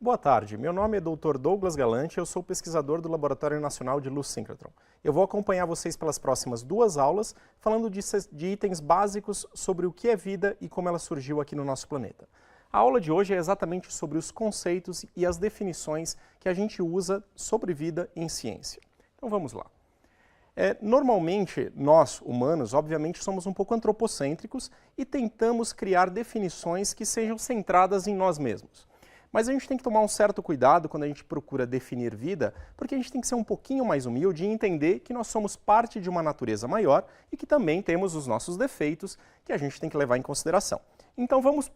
Boa tarde, meu nome é Dr. Douglas Galante, eu sou pesquisador do Laboratório Nacional de Luz Síncrotron. Eu vou acompanhar vocês pelas próximas 2 aulas, falando de itens básicos sobre o que é vida e como ela surgiu aqui no nosso planeta. A aula de hoje é exatamente sobre os conceitos e as definições que a gente usa sobre vida em ciência. Então vamos lá. Normalmente, nós, humanos, obviamente somos um pouco antropocêntricos e tentamos criar definições que sejam centradas em nós mesmos. Mas a gente tem que tomar um certo cuidado quando a gente procura definir vida, porque a gente tem que ser um pouquinho mais humilde e entender que nós somos parte de uma natureza maior e que também temos os nossos defeitos que a gente tem que levar em consideração. Então vamos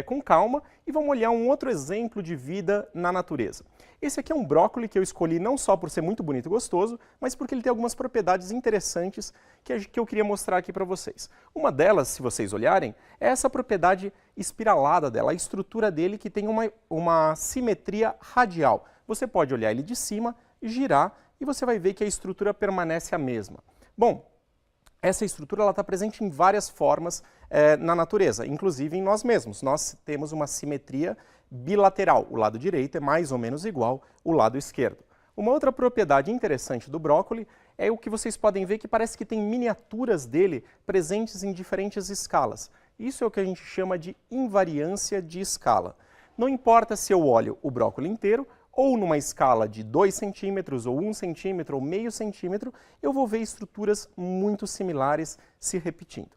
com calma e vamos olhar um outro exemplo de vida na natureza. Esse aqui é um brócolis que eu escolhi não só por ser muito bonito e gostoso, mas porque ele tem algumas propriedades interessantes que eu queria mostrar aqui para vocês. Uma delas, se vocês olharem, é essa propriedade espiralada dela, a estrutura dele que tem uma simetria radial. Você pode olhar ele de cima, girar e você vai ver que a estrutura permanece a mesma. Bom, essa estrutura está presente em várias formas na natureza, inclusive em nós mesmos. Nós temos uma simetria bilateral. O lado direito é mais ou menos igual ao lado esquerdo. Uma outra propriedade interessante do brócolis é o que vocês podem ver que parece que tem miniaturas dele presentes em diferentes escalas. Isso é o que a gente chama de invariância de escala. Não importa se eu olho o brócolis inteiro, ou numa escala de 2 centímetros, ou 1 centímetro, ou meio centímetro, eu vou ver estruturas muito similares se repetindo.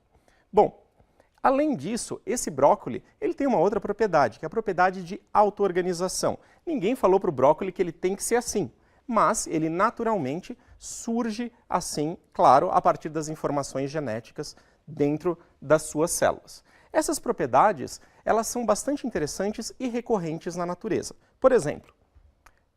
Bom, além disso, esse brócolis ele tem uma outra propriedade, que é a propriedade de auto-organização. Ninguém falou para o brócolis que ele tem que ser assim, mas ele naturalmente surge assim, claro, a partir das informações genéticas dentro das suas células. Essas propriedades, elas são bastante interessantes e recorrentes na natureza. Por exemplo,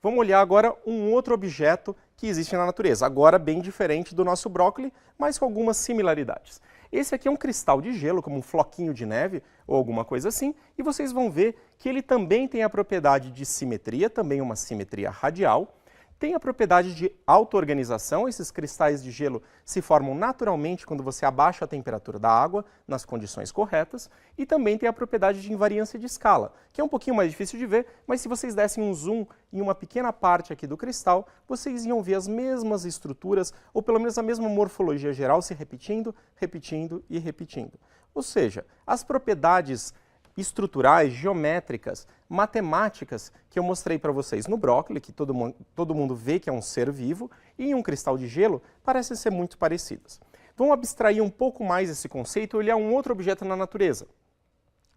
vamos olhar agora um outro objeto que existe na natureza, agora bem diferente do nosso brócolis, mas com algumas similaridades. Esse aqui é um cristal de gelo, como um floquinho de neve ou alguma coisa assim, e vocês vão ver que ele também tem a propriedade de simetria, também uma simetria radial, tem a propriedade de auto-organização, esses cristais de gelo se formam naturalmente quando você abaixa a temperatura da água nas condições corretas, e também tem a propriedade de invariância de escala, que é um pouquinho mais difícil de ver, mas se vocês dessem um zoom em uma pequena parte aqui do cristal, vocês iam ver as mesmas estruturas, ou pelo menos a mesma morfologia geral se repetindo, repetindo e repetindo. Ou seja, as propriedades estruturais, geométricas, matemáticas que eu mostrei para vocês no brócolis, que todo mundo vê que é um ser vivo, e em um cristal de gelo, parecem ser muito parecidas. Vamos abstrair um pouco mais esse conceito e olhar um outro objeto na natureza,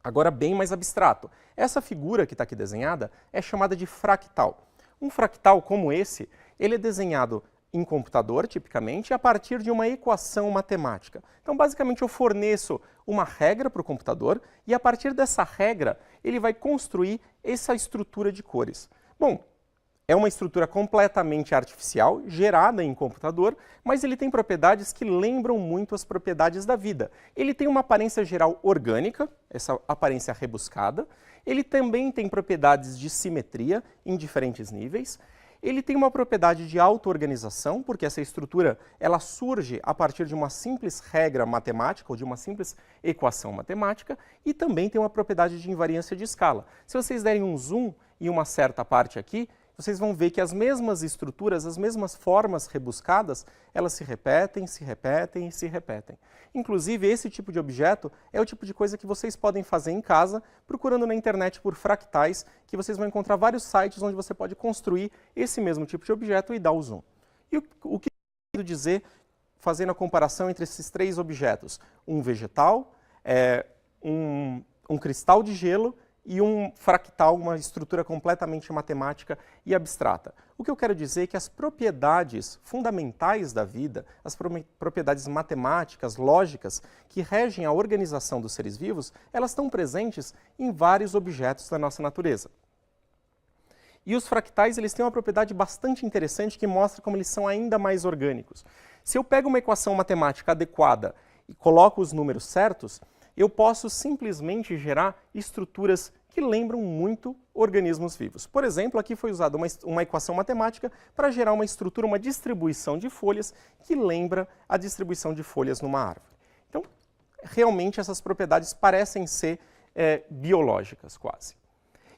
agora bem mais abstrato. Essa figura que está aqui desenhada é chamada de fractal. Um fractal como esse, ele é desenhado em computador, tipicamente, a partir de uma equação matemática. Então, basicamente, eu forneço uma regra para o computador e, a partir dessa regra, ele vai construir essa estrutura de cores. Bom, é uma estrutura completamente artificial, gerada em computador, mas ele tem propriedades que lembram muito as propriedades da vida. Ele tem uma aparência geral orgânica, essa aparência rebuscada. Ele também tem propriedades de simetria em diferentes níveis. Ele tem uma propriedade de auto-organização, porque essa estrutura ela surge a partir de uma simples regra matemática ou de uma simples equação matemática, e também tem uma propriedade de invariância de escala. Se vocês derem um zoom em uma certa parte aqui, vocês vão ver que as mesmas estruturas, as mesmas formas rebuscadas, elas se repetem, se repetem e se repetem. Inclusive, esse tipo de objeto é o tipo de coisa que vocês podem fazer em casa, procurando na internet por fractais, que vocês vão encontrar vários sites onde você pode construir esse mesmo tipo de objeto e dar o zoom. E o que eu quero dizer, fazendo a comparação entre esses 3 objetos? Um vegetal, um cristal de gelo, e um fractal, uma estrutura completamente matemática e abstrata. O que eu quero dizer é que as propriedades fundamentais da vida, as propriedades matemáticas, lógicas, que regem a organização dos seres vivos, elas estão presentes em vários objetos da nossa natureza. E os fractais eles têm uma propriedade bastante interessante que mostra como eles são ainda mais orgânicos. Se eu pego uma equação matemática adequada e coloco os números certos, eu posso simplesmente gerar estruturas que lembram muito organismos vivos. Por exemplo, aqui foi usada uma equação matemática para gerar uma estrutura, uma distribuição de folhas que lembra a distribuição de folhas numa árvore. Então, realmente essas propriedades parecem ser biológicas quase.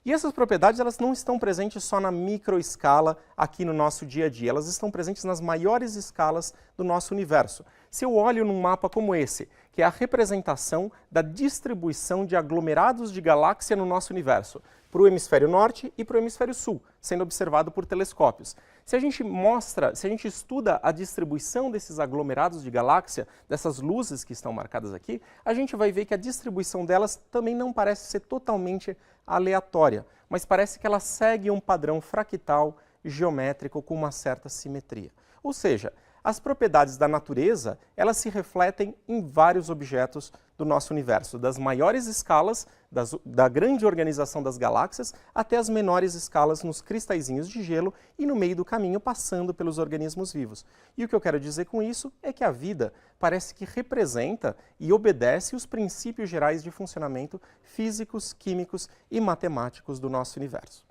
E essas propriedades elas não estão presentes só na microescala aqui no nosso dia a dia, elas estão presentes nas maiores escalas do nosso universo. Se eu olho num mapa como esse, que é a representação da distribuição de aglomerados de galáxia no nosso universo, para o hemisfério norte e para o hemisfério sul, sendo observado por telescópios. Se a gente estuda a distribuição desses aglomerados de galáxia, dessas luzes que estão marcadas aqui, a gente vai ver que a distribuição delas também não parece ser totalmente aleatória, mas parece que ela segue um padrão fractal geométrico com uma certa simetria. Ou seja, as propriedades da natureza, elas se refletem em vários objetos do nosso universo, das maiores escalas, da grande organização das galáxias, até as menores escalas nos cristalzinhos de gelo e no meio do caminho passando pelos organismos vivos. E o que eu quero dizer com isso é que a vida parece que representa e obedece os princípios gerais de funcionamento físicos, químicos e matemáticos do nosso universo.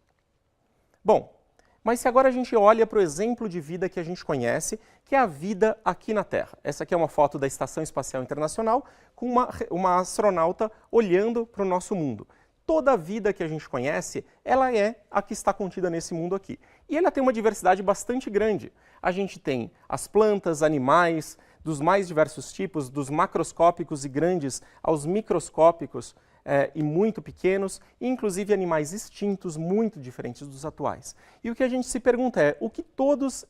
Bom, mas se agora a gente olha para o exemplo de vida que a gente conhece, que é a vida aqui na Terra. Essa aqui é uma foto da Estação Espacial Internacional com uma astronauta olhando para o nosso mundo. Toda a vida que a gente conhece, ela é a que está contida nesse mundo aqui. E ela tem uma diversidade bastante grande. A gente tem as plantas, animais, dos mais diversos tipos, dos macroscópicos e grandes aos microscópicos, e muito pequenos, e inclusive animais extintos muito diferentes dos atuais. E o que a gente se pergunta é o que todas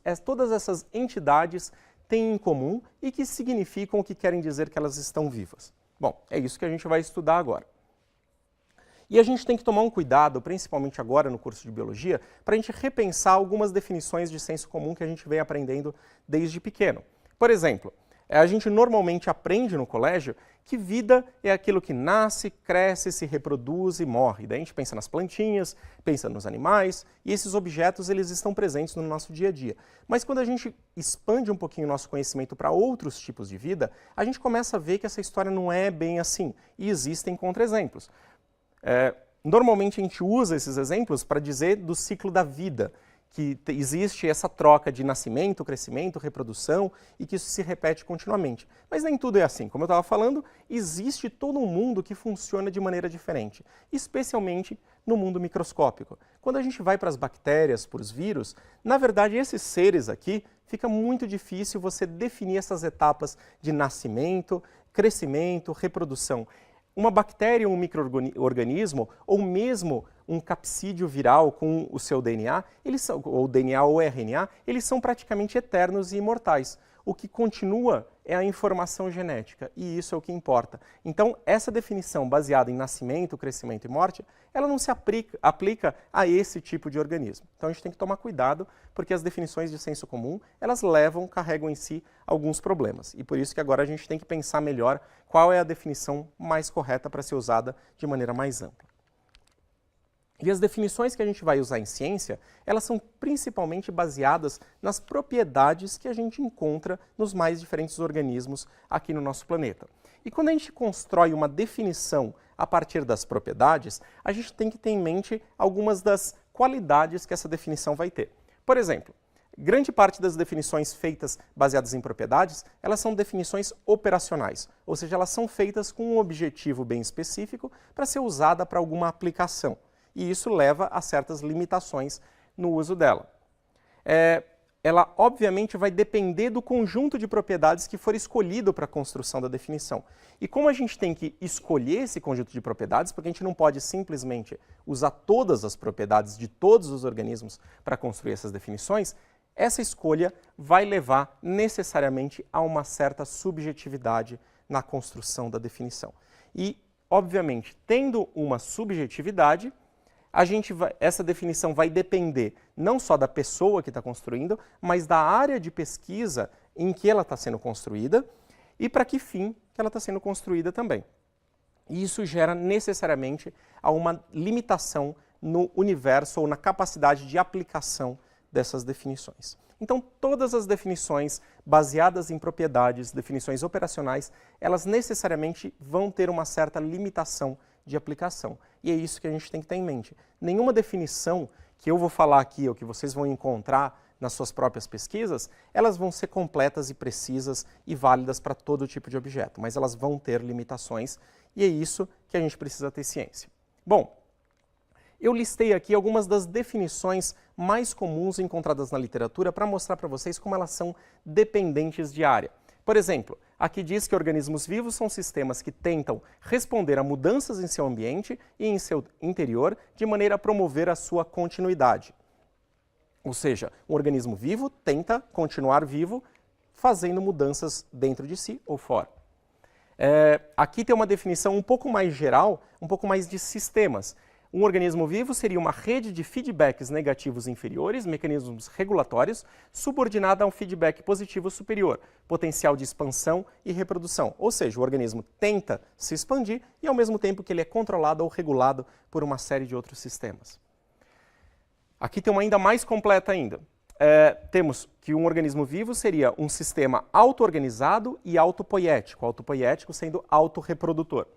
essas entidades têm em comum e que significam o que querem dizer que elas estão vivas. Bom, é isso que a gente vai estudar agora. E a gente tem que tomar um cuidado, principalmente agora no curso de Biologia, para a gente repensar algumas definições de senso comum que a gente vem aprendendo desde pequeno. Por exemplo, a gente normalmente aprende no colégio que vida é aquilo que nasce, cresce, se reproduz e morre. Daí a gente pensa nas plantinhas, pensa nos animais, e esses objetos eles estão presentes no nosso dia a dia. Mas quando a gente expande um pouquinho o nosso conhecimento para outros tipos de vida, a gente começa a ver que essa história não é bem assim, e existem contra-exemplos. Normalmente a gente usa esses exemplos para dizer do ciclo da vida, que existe essa troca de nascimento, crescimento, reprodução e que isso se repete continuamente. Mas nem tudo é assim. Como eu estava falando, existe todo um mundo que funciona de maneira diferente, especialmente no mundo microscópico. Quando a gente vai para as bactérias, para os vírus, na verdade esses seres aqui, fica muito difícil você definir essas etapas de nascimento, crescimento, reprodução. Uma bactéria, um micro-organismo, ou mesmo um capsídeo viral com o seu DNA, ou DNA ou RNA, eles são praticamente eternos e imortais. O que continua é a informação genética, e isso é o que importa. Então, essa definição baseada em nascimento, crescimento e morte, ela não se aplica a esse tipo de organismo. Então, a gente tem que tomar cuidado, porque as definições de senso comum, elas carregam em si alguns problemas. E por isso que agora a gente tem que pensar melhor qual é a definição mais correta para ser usada de maneira mais ampla. E as definições que a gente vai usar em ciência, elas são principalmente baseadas nas propriedades que a gente encontra nos mais diferentes organismos aqui no nosso planeta. E quando a gente constrói uma definição a partir das propriedades, a gente tem que ter em mente algumas das qualidades que essa definição vai ter. Por exemplo, grande parte das definições feitas baseadas em propriedades, elas são definições operacionais, ou seja, elas são feitas com um objetivo bem específico para ser usada para alguma aplicação. E isso leva a certas limitações no uso dela. Ela, obviamente, vai depender do conjunto de propriedades que for escolhido para a construção da definição. E como a gente tem que escolher esse conjunto de propriedades, porque a gente não pode simplesmente usar todas as propriedades de todos os organismos para construir essas definições, essa escolha vai levar necessariamente a uma certa subjetividade na construção da definição. E, obviamente, tendo uma subjetividade, essa definição vai depender não só da pessoa que está construindo, mas da área de pesquisa em que ela está sendo construída e para que fim que ela está sendo construída também. E isso gera necessariamente uma limitação no universo ou na capacidade de aplicação dessas definições. Então, todas as definições baseadas em propriedades, definições operacionais, elas necessariamente vão ter uma certa limitação de aplicação. E é isso que a gente tem que ter em mente. Nenhuma definição que eu vou falar aqui ou que vocês vão encontrar nas suas próprias pesquisas, elas vão ser completas e precisas e válidas para todo tipo de objeto, mas elas vão ter limitações e é isso que a gente precisa ter ciência. Bom, Eu listei aqui algumas das definições mais comuns encontradas na literatura para mostrar para vocês como elas são dependentes de área. Por exemplo, aqui diz que organismos vivos são sistemas que tentam responder a mudanças em seu ambiente e em seu interior de maneira a promover a sua continuidade. Ou seja, um organismo vivo tenta continuar vivo fazendo mudanças dentro de si ou fora. Aqui tem uma definição um pouco mais geral, um pouco mais de sistemas. Um organismo vivo seria uma rede de feedbacks negativos inferiores, mecanismos regulatórios, subordinada a um feedback positivo superior, potencial de expansão e reprodução. Ou seja, o organismo tenta se expandir e ao mesmo tempo que ele é controlado ou regulado por uma série de outros sistemas. Aqui tem uma ainda mais completa ainda. Temos que um organismo vivo seria um sistema auto-organizado e autopoiético, autopoiético sendo autorreprodutor.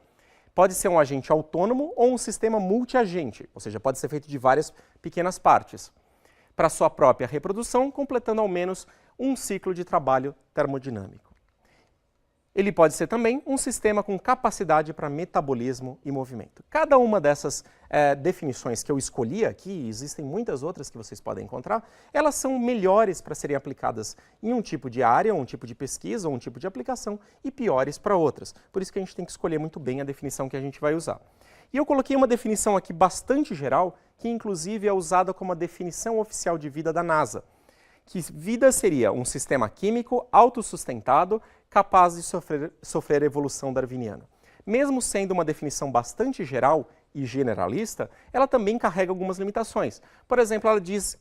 Pode ser um agente autônomo ou um sistema multiagente, ou seja, pode ser feito de várias pequenas partes, para sua própria reprodução, completando ao menos um ciclo de trabalho termodinâmico. Ele pode ser também um sistema com capacidade para metabolismo e movimento. Cada uma dessas definições que eu escolhi aqui, existem muitas outras que vocês podem encontrar, elas são melhores para serem aplicadas em um tipo de área, um tipo de pesquisa, ou um tipo de aplicação, e piores para outras. Por isso que a gente tem que escolher muito bem a definição que a gente vai usar. E eu coloquei uma definição aqui bastante geral, que inclusive é usada como a definição oficial de vida da NASA. Que vida seria um sistema químico autossustentado capaz de sofrer evolução darwiniana. Mesmo sendo uma definição bastante geral e generalista, ela também carrega algumas limitações. Por exemplo,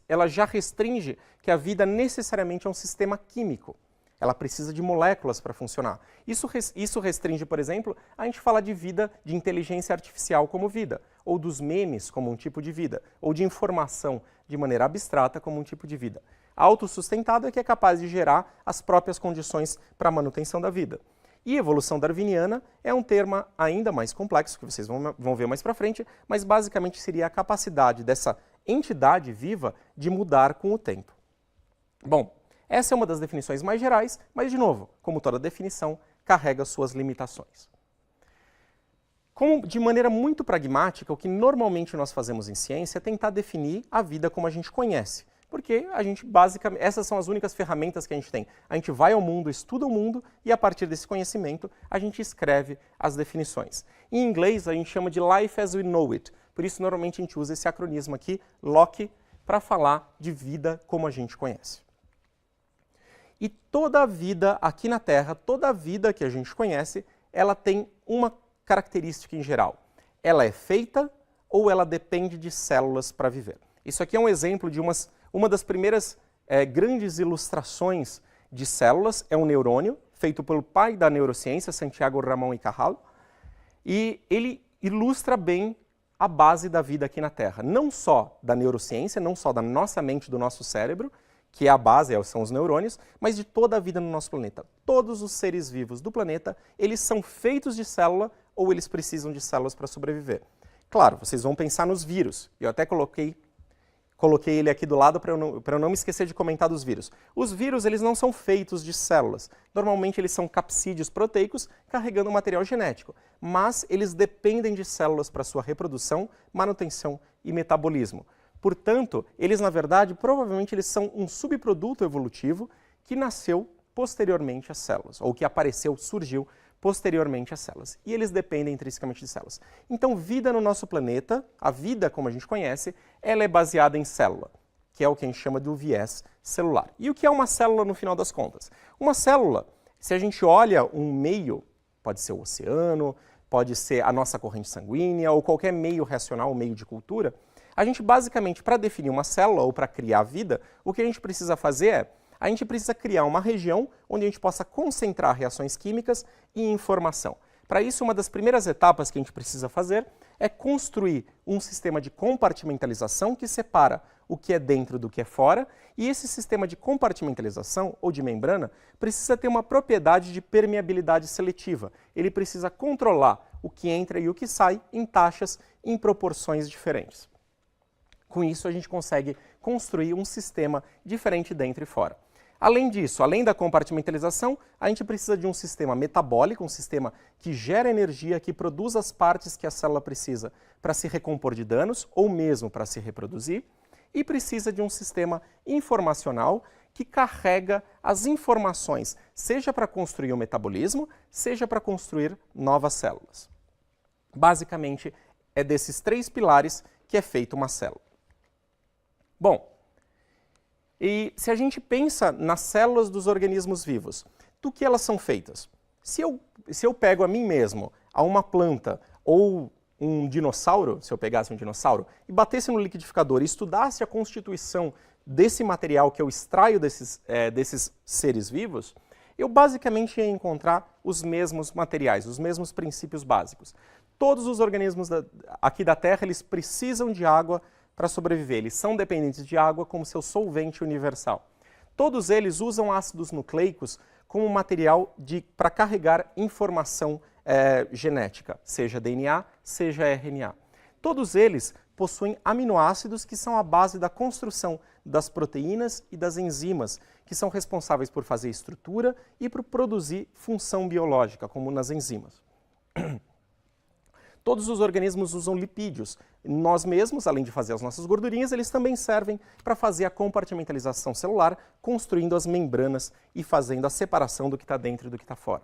ela já restringe que a vida necessariamente é um sistema químico. Ela precisa de moléculas para funcionar. Isso restringe, por exemplo, a gente falar de vida, de inteligência artificial como vida, ou dos memes como um tipo de vida, ou de informação de maneira abstrata como um tipo de vida. Autossustentado é que é capaz de gerar as próprias condições para a manutenção da vida. E evolução darwiniana é um termo ainda mais complexo, que vocês vão ver mais para frente, mas basicamente seria a capacidade dessa entidade viva de mudar com o tempo. Bom, essa é uma das definições mais gerais, mas, de novo, como toda definição, carrega suas limitações. De maneira muito pragmática, o que normalmente nós fazemos em ciência é tentar definir a vida como a gente conhece. Porque a gente basicamente, essas são as únicas ferramentas que a gente tem. A gente vai ao mundo, estuda o mundo e a partir desse conhecimento a gente escreve as definições. Em inglês a gente chama de Life as we know it. Por isso normalmente a gente usa esse acronismo aqui, LOCK, para falar de vida como a gente conhece. E toda a vida aqui na Terra, toda a vida que a gente conhece, ela tem uma característica em geral. Ela é feita ou ela depende de células para viver. Isso aqui é um exemplo de uma das primeiras grandes ilustrações de células, é um neurônio, feito pelo pai da neurociência, Santiago Ramón y Cajal, e ele ilustra bem a base da vida aqui na Terra. Não só da neurociência, não só da nossa mente, do nosso cérebro, que é a base, são os neurônios, mas de toda a vida no nosso planeta. Todos os seres vivos do planeta, eles são feitos de célula ou eles precisam de células para sobreviver. Claro, vocês vão pensar nos vírus. Eu até coloquei ele aqui do lado para eu não me esquecer de comentar dos vírus. Os vírus, eles não são feitos de células. Normalmente eles são capsídeos proteicos carregando material genético, mas eles dependem de células para sua reprodução, manutenção e metabolismo. Portanto, eles na verdade, provavelmente eles são um subproduto evolutivo que nasceu posteriormente às células, ou que surgiu posteriormente às células. E eles dependem intrinsecamente de células. Então, vida no nosso planeta, a vida como a gente conhece, ela é baseada em célula, que é o que a gente chama do viés celular. E o que é uma célula no final das contas? Uma célula, se a gente olha um meio, pode ser o oceano, pode ser a nossa corrente sanguínea, ou qualquer meio racional, meio de cultura, a gente basicamente, para definir uma célula ou para criar vida, o que a gente precisa fazer a gente precisa criar uma região onde a gente possa concentrar reações químicas e informação. Para isso, uma das primeiras etapas que a gente precisa fazer é construir um sistema de compartimentalização que separa o que é dentro do que é fora, e esse sistema de compartimentalização, ou de membrana, precisa ter uma propriedade de permeabilidade seletiva. Ele precisa controlar o que entra e o que sai em taxas em proporções diferentes. Com isso, a gente consegue construir um sistema diferente dentro e fora. Além disso, além da compartimentalização, a gente precisa de um sistema metabólico, um sistema que gera energia, que produz as partes que a célula precisa para se recompor de danos ou mesmo para se reproduzir, e precisa de um sistema informacional que carrega as informações, seja para construir o metabolismo, seja para construir novas células. Basicamente, é desses 3 pilares que é feita uma célula. Bom, e se a gente pensa nas células dos organismos vivos, do que elas são feitas? Se eu pego a mim mesmo, a uma planta ou um dinossauro, se eu pegasse um dinossauro, e batesse no liquidificador e estudasse a constituição desse material que eu extraio desses seres vivos, eu basicamente ia encontrar os mesmos materiais, os mesmos princípios básicos. Todos os organismos aqui da Terra, eles precisam de água para sobreviver. Eles são dependentes de água como seu solvente universal. Todos eles usam ácidos nucleicos como material para carregar informação genética, seja DNA, seja RNA. Todos eles possuem aminoácidos que são a base da construção das proteínas e das enzimas, que são responsáveis por fazer estrutura e por produzir função biológica, como nas enzimas. Todos os organismos usam lipídios. Nós mesmos, além de fazer as nossas gordurinhas, eles também servem para fazer a compartimentalização celular, construindo as membranas e fazendo a separação do que está dentro e do que está fora.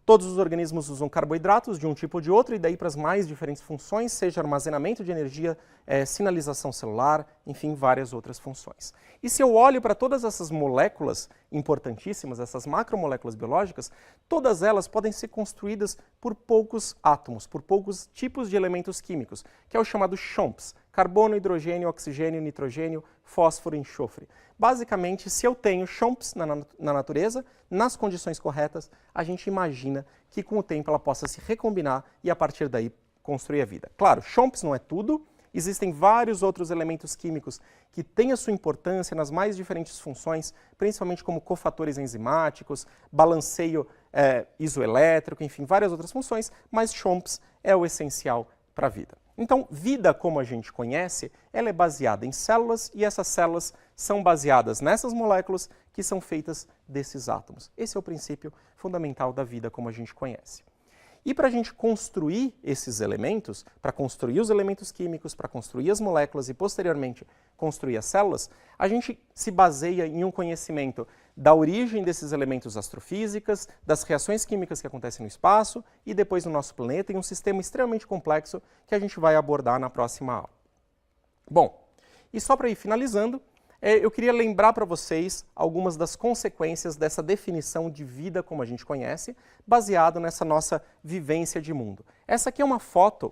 Todos os organismos usam carboidratos de um tipo ou de outro, e daí para as mais diferentes funções, seja armazenamento de energia, sinalização celular, enfim, várias outras funções. E se eu olho para todas essas moléculas importantíssimas, essas macromoléculas biológicas, todas elas podem ser construídas por poucos átomos, por poucos tipos de elementos químicos, que é o chamado CHOMPs, carbono, hidrogênio, oxigênio, nitrogênio, fósforo e enxofre. Basicamente, se eu tenho CHOMPs na natureza, nas condições corretas, a gente imagina que com o tempo ela possa se recombinar e a partir daí construir a vida. Claro, CHOMPs não é tudo, existem vários outros elementos químicos que têm a sua importância nas mais diferentes funções, principalmente como cofatores enzimáticos, balanceio isoelétrico, enfim, várias outras funções, mas CHOMPs é o essencial para a vida. Então, vida como a gente conhece, ela é baseada em células e essas células são baseadas nessas moléculas que são feitas desses átomos. Esse é o princípio fundamental da vida como a gente conhece. E para a gente construir esses elementos, para construir os elementos químicos, para construir as moléculas e posteriormente construir as células, a gente se baseia em um conhecimento da origem desses elementos astrofísicas, das reações químicas que acontecem no espaço e depois no nosso planeta, em um sistema extremamente complexo que a gente vai abordar na próxima aula. Bom, e só para ir finalizando, eu queria lembrar para vocês algumas das consequências dessa definição de vida como a gente conhece, baseado nessa nossa vivência de mundo. Essa aqui é uma foto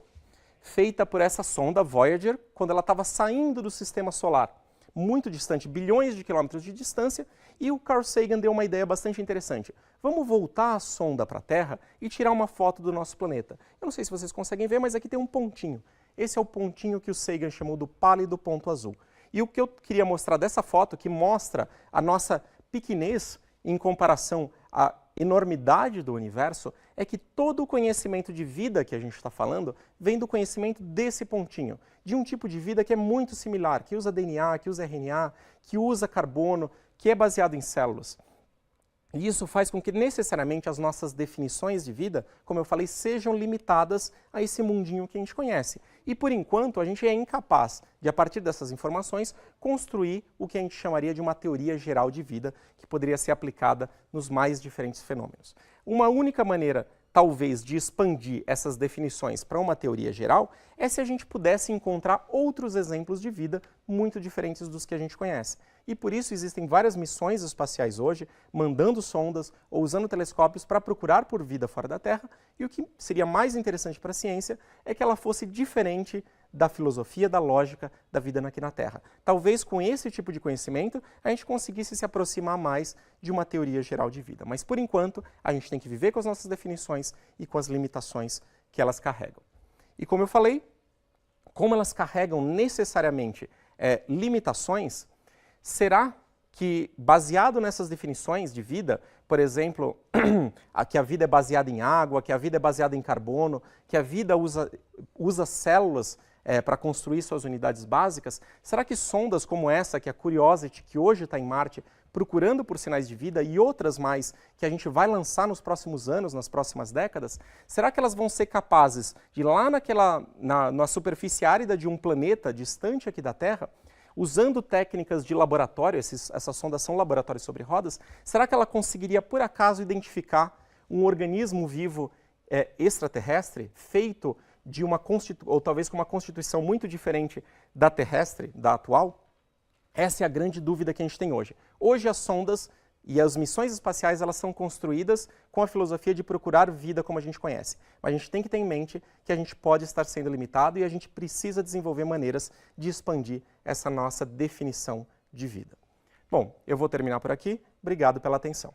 feita por essa sonda Voyager, quando ela estava saindo do sistema solar, muito distante, bilhões de quilômetros de distância, e o Carl Sagan deu uma ideia bastante interessante. Vamos voltar a sonda para a Terra e tirar uma foto do nosso planeta. Eu não sei se vocês conseguem ver, mas aqui tem um pontinho. Esse é o pontinho que o Sagan chamou do pálido ponto azul. E o que eu queria mostrar dessa foto, que mostra a nossa pequenez em comparação à enormidade do universo, é que todo o conhecimento de vida que a gente está falando vem do conhecimento desse pontinho, de um tipo de vida que é muito similar, que usa DNA, que usa RNA, que usa carbono, que é baseado em células. E isso faz com que necessariamente as nossas definições de vida, como eu falei, sejam limitadas a esse mundinho que a gente conhece. E por enquanto a gente é incapaz de, a partir dessas informações, construir o que a gente chamaria de uma teoria geral de vida que poderia ser aplicada nos mais diferentes fenômenos. Uma única maneira, talvez, de expandir essas definições para uma teoria geral é se a gente pudesse encontrar outros exemplos de vida muito diferentes dos que a gente conhece. E por isso existem várias missões espaciais hoje, mandando sondas ou usando telescópios para procurar por vida fora da Terra, e o que seria mais interessante para a ciência é que ela fosse diferente da filosofia, da lógica da vida aqui na Terra. Talvez com esse tipo de conhecimento a gente conseguisse se aproximar mais de uma teoria geral de vida. Mas por enquanto a gente tem que viver com as nossas definições e com as limitações que elas carregam. E como eu falei, como elas carregam necessariamente limitações, será que, baseado nessas definições de vida, por exemplo, que a vida é baseada em água, que a vida é baseada em carbono, que a vida usa células para construir suas unidades básicas, será que sondas como essa, que é a Curiosity, que hoje está em Marte, procurando por sinais de vida e outras mais que a gente vai lançar nos próximos anos, nas próximas décadas, será que elas vão ser capazes de ir lá na superfície árida de um planeta distante aqui da Terra, usando técnicas de laboratório, essa sonda são laboratórios sobre rodas, será que ela conseguiria por acaso identificar um organismo vivo extraterrestre feito de ou talvez com uma constituição muito diferente da terrestre, da atual? Essa é a grande dúvida que a gente tem hoje. Hoje as sondas e as missões espaciais elas são construídas com a filosofia de procurar vida como a gente conhece. Mas a gente tem que ter em mente que a gente pode estar sendo limitado e a gente precisa desenvolver maneiras de expandir essa nossa definição de vida. Bom, eu vou terminar por aqui. Obrigado pela atenção.